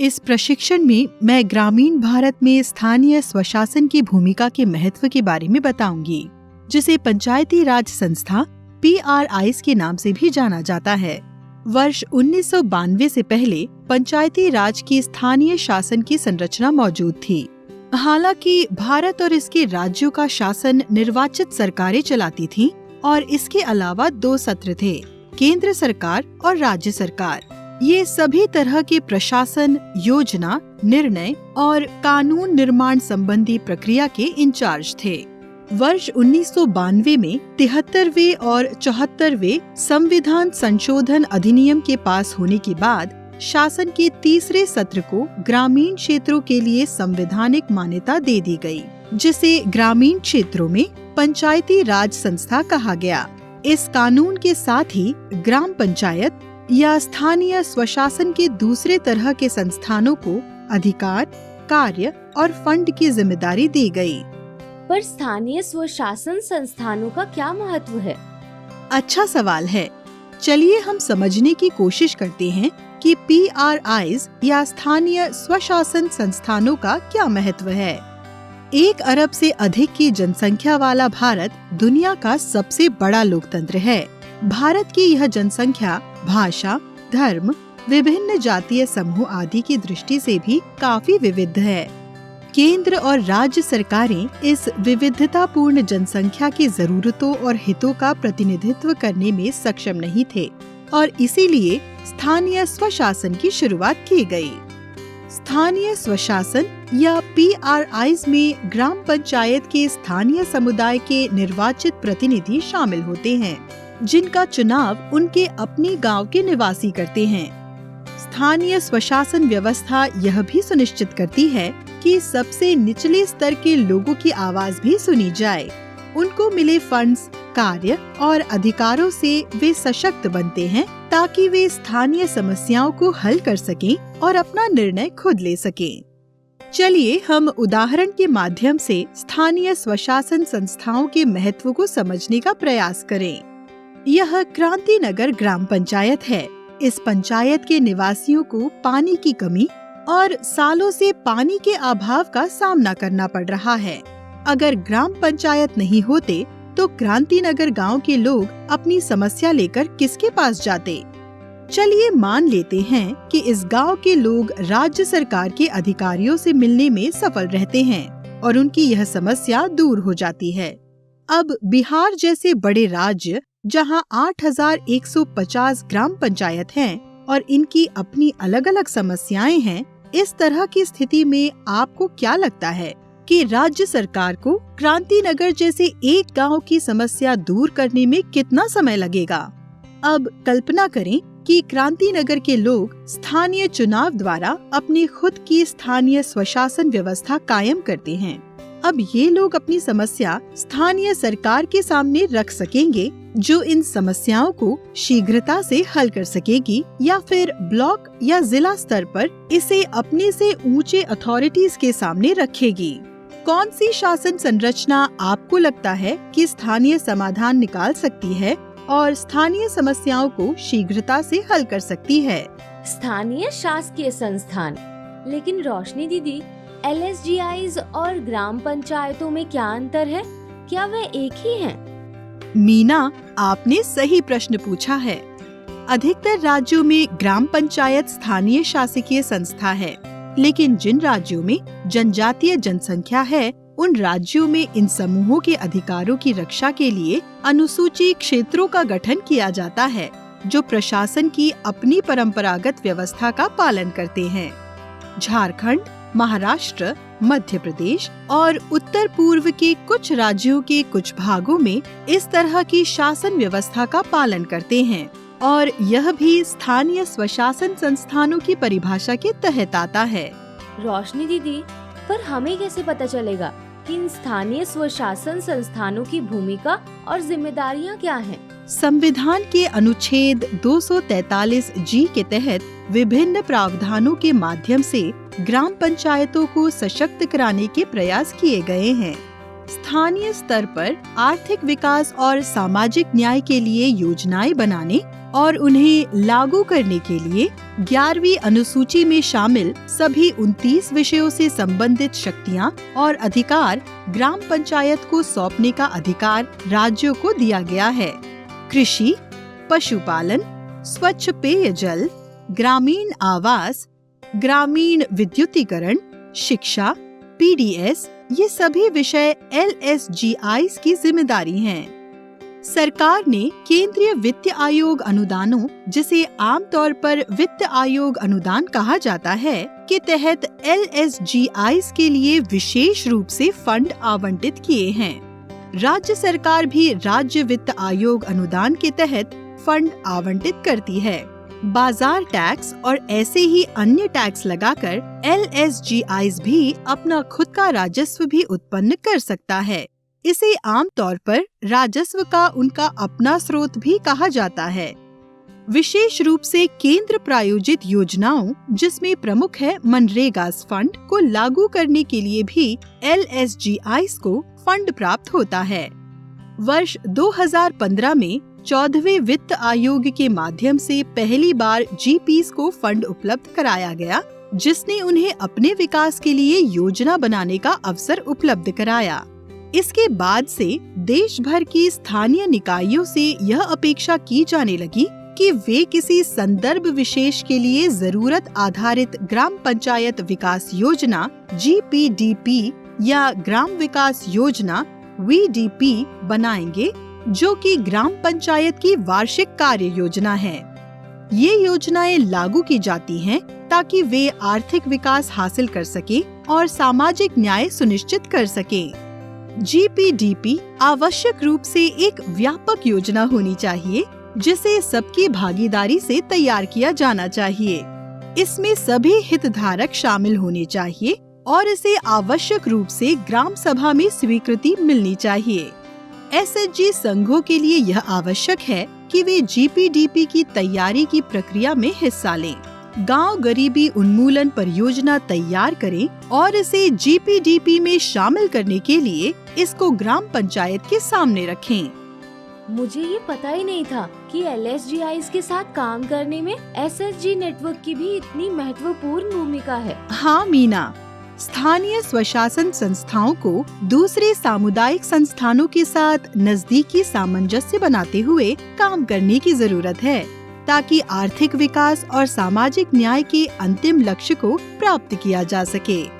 इस प्रशिक्षण में मैं ग्रामीण भारत में स्थानीय स्वशासन की भूमिका के महत्व के बारे में बताऊंगी, जिसे पंचायती राज संस्था PRIs के नाम से भी जाना जाता है। वर्ष 1992 से पहले पंचायती राज की स्थानीय शासन की संरचना मौजूद थी। हालांकि भारत और इसके राज्यों का शासन निर्वाचित सरकारें चलाती थीं और इसके अलावा 2 सत्र थे, केंद्र सरकार और राज्य सरकार। ये सभी तरह के प्रशासन, योजना, निर्णय और कानून निर्माण संबंधी प्रक्रिया के इंचार्ज थे। वर्ष 1992 में 73वें और 74वें संविधान संशोधन अधिनियम के पास होने के बाद शासन के तीसरे सत्र को ग्रामीण क्षेत्रों के लिए संवैधानिक मान्यता दे दी गई, जिसे ग्रामीण क्षेत्रों में पंचायती राज संस्था कहा गया। इस कानून के साथ ही ग्राम पंचायत या स्थानीय स्वशासन के दूसरे तरह के संस्थानों को अधिकार, कार्य और फंड की जिम्मेदारी दी गई। पर स्थानीय स्वशासन संस्थानों का क्या महत्व है? अच्छा सवाल है। चलिए हम समझने की कोशिश करते हैं कि PRIs या स्थानीय स्वशासन संस्थानों का क्या महत्व है। 1 अरब से अधिक की जनसंख्या वाला भारत दुनिया का सबसे बड़ा लोकतंत्र है। भारत की यह जनसंख्या भाषा, धर्म, विभिन्न जातीय समूह आदि की दृष्टि से भी काफी विविध है। केंद्र और राज्य सरकारें इस विविधतापूर्ण जनसंख्या की जरूरतों और हितों का प्रतिनिधित्व करने में सक्षम नहीं थे और इसीलिए स्थानीय स्वशासन की शुरुआत की गई। स्थानीय स्वशासन या PRIs में ग्राम पंचायत के स्थानीय समुदाय के निर्वाचित प्रतिनिधि शामिल होते हैं, जिनका चुनाव उनके अपने गांव के निवासी करते हैं। स्थानीय स्वशासन व्यवस्था यह भी सुनिश्चित करती है कि सबसे निचले स्तर के लोगों की आवाज भी सुनी जाए। उनको मिले फंड्स, कार्य और अधिकारों से वे सशक्त बनते हैं ताकि वे स्थानीय समस्याओं को हल कर सकें और अपना निर्णय खुद ले सकें। चलिए हम उदाहरण के माध्यम से स्थानीय स्वशासन संस्थाओं के महत्व को समझने का प्रयास करें। यह क्रांतिनगर ग्राम पंचायत है। इस पंचायत के निवासियों को पानी की कमी और सालों से पानी के अभाव का सामना करना पड़ रहा है। अगर ग्राम पंचायत नहीं होते तो क्रांतिनगर गांव के लोग अपनी समस्या लेकर किसके पास जाते? चलिए मान लेते हैं कि इस गांव के लोग राज्य सरकार के अधिकारियों से मिलने में सफल रहते हैं और उनकी यह समस्या दूर हो जाती है। अब बिहार जैसे बड़े राज्य जहां 8150 ग्राम पंचायत हैं और इनकी अपनी अलग अलग समस्याएं हैं, इस तरह की स्थिति में आपको क्या लगता है कि राज्य सरकार को क्रांतिनगर जैसे एक गांव की समस्या दूर करने में कितना समय लगेगा? अब कल्पना करें कि क्रांतिनगर के लोग स्थानीय चुनाव द्वारा अपनी खुद की स्थानीय स्वशासन व्यवस्था कायम करते हैं। अब ये लोग अपनी समस्या स्थानीय सरकार के सामने रख सकेंगे, जो इन समस्याओं को शीघ्रता से हल कर सकेगी, या फिर ब्लॉक या जिला स्तर पर इसे अपने से ऊंचे अथॉरिटीज के सामने रखेगी। कौन सी शासन संरचना आपको लगता है कि स्थानीय समाधान निकाल सकती है और स्थानीय समस्याओं को शीघ्रता से हल कर सकती है? स्थानीय शासकीय संस्थान। लेकिन रोशनी दीदी, LSGIs और ग्राम पंचायतों में क्या अंतर है? क्या वे एक ही हैं? मीना, आपने सही प्रश्न पूछा है। अधिकतर राज्यों में ग्राम पंचायत स्थानीय शासकीय संस्था है, लेकिन जिन राज्यों में जनजातीय जनसंख्या है, उन राज्यों में इन समूहों के अधिकारों की रक्षा के लिए अनुसूची क्षेत्रों का गठन किया जाता है, जो प्रशासन की अपनी परंपरागत व्यवस्था का पालन करते हैं। झारखंड, महाराष्ट्र, मध्य प्रदेश और उत्तर पूर्व के कुछ राज्यों के कुछ भागों में इस तरह की शासन व्यवस्था का पालन करते हैं और यह भी स्थानीय स्वशासन संस्थानों की परिभाषा के तहत आता है। रोशनी दीदी, पर हमें कैसे पता चलेगा कि इन स्थानीय स्वशासन संस्थानों की भूमिका और जिम्मेदारियां क्या हैं? संविधान के अनुच्छेद 243G के तहत विभिन्न प्रावधानों के माध्यम से ग्राम पंचायतों को सशक्त कराने के प्रयास किए गए हैं। स्थानीय स्तर पर आर्थिक विकास और सामाजिक न्याय के लिए योजनाएं बनाने और उन्हें लागू करने के लिए 11वीं अनुसूची में शामिल सभी 29 विषयों से संबंधित शक्तियां और अधिकार ग्राम पंचायत को सौंपने का अधिकार राज्यों को दिया गया है। कृषि, पशुपालन, स्वच्छ पेयजल, ग्रामीण आवास, ग्रामीण विद्युतीकरण, शिक्षा, पीडीएस, ये सभी विषय LSGIs की जिम्मेदारी हैं। सरकार ने केंद्रीय वित्त आयोग अनुदानों, जिसे आमतौर पर वित्त आयोग अनुदान कहा जाता है, के तहत LSGIs के लिए विशेष रूप से फंड आवंटित किए हैं। राज्य सरकार भी राज्य वित्त आयोग अनुदान के तहत फंड आवंटित करती है। बाजार टैक्स और ऐसे ही अन्य टैक्स लगाकर LSGIs भी अपना खुद का राजस्व भी उत्पन्न कर सकता है। इसे आमतौर पर राजस्व का उनका अपना स्रोत भी कहा जाता है। विशेष रूप से केंद्र प्रायोजित योजनाओं, जिसमें प्रमुख है मनरेगा फंड, को लागू करने के लिए भी LSGIs को फंड प्राप्त होता है। वर्ष 2015 में 14वें वित्त आयोग के माध्यम से पहली बार GPs को फंड उपलब्ध कराया गया, जिसने उन्हें अपने विकास के लिए योजना बनाने का अवसर उपलब्ध कराया। इसके बाद से देश भर की स्थानीय निकायों से यह अपेक्षा की जाने लगी कि वे किसी संदर्भ विशेष के लिए जरूरत आधारित ग्राम पंचायत विकास योजना GPDP या ग्राम विकास योजना VDP बनाएंगे, जो कि ग्राम पंचायत की वार्षिक कार्य योजना है। ये योजनाएं लागू की जाती हैं ताकि वे आर्थिक विकास हासिल कर सकें और सामाजिक न्याय सुनिश्चित कर सकें। GPDP आवश्यक रूप से एक व्यापक योजना होनी चाहिए, जिसे सबकी भागीदारी से तैयार किया जाना चाहिए। इसमें सभी हितधारक शामिल होने चाहिए और इसे आवश्यक रूप से ग्राम सभा में स्वीकृति मिलनी चाहिए। SHG संघों के लिए यह आवश्यक है कि वे GPDP की तैयारी की प्रक्रिया में हिस्सा लें, गांव गरीबी उन्मूलन परियोजना तैयार करें और इसे GPDP में शामिल करने के लिए इसको ग्राम पंचायत के सामने रखें। मुझे ये पता ही नहीं था कि LSGIs के साथ काम करने में SHG नेटवर्क की भी इतनी महत्वपूर्ण भूमिका है। हाँ मीना, स्थानीय स्वशासन संस्थाओं को दूसरे सामुदायिक संस्थानों के साथ नजदीकी सामंजस्य बनाते हुए काम करने की जरूरत है, ताकि आर्थिक विकास और सामाजिक न्याय के अंतिम लक्ष्य को प्राप्त किया जा सके।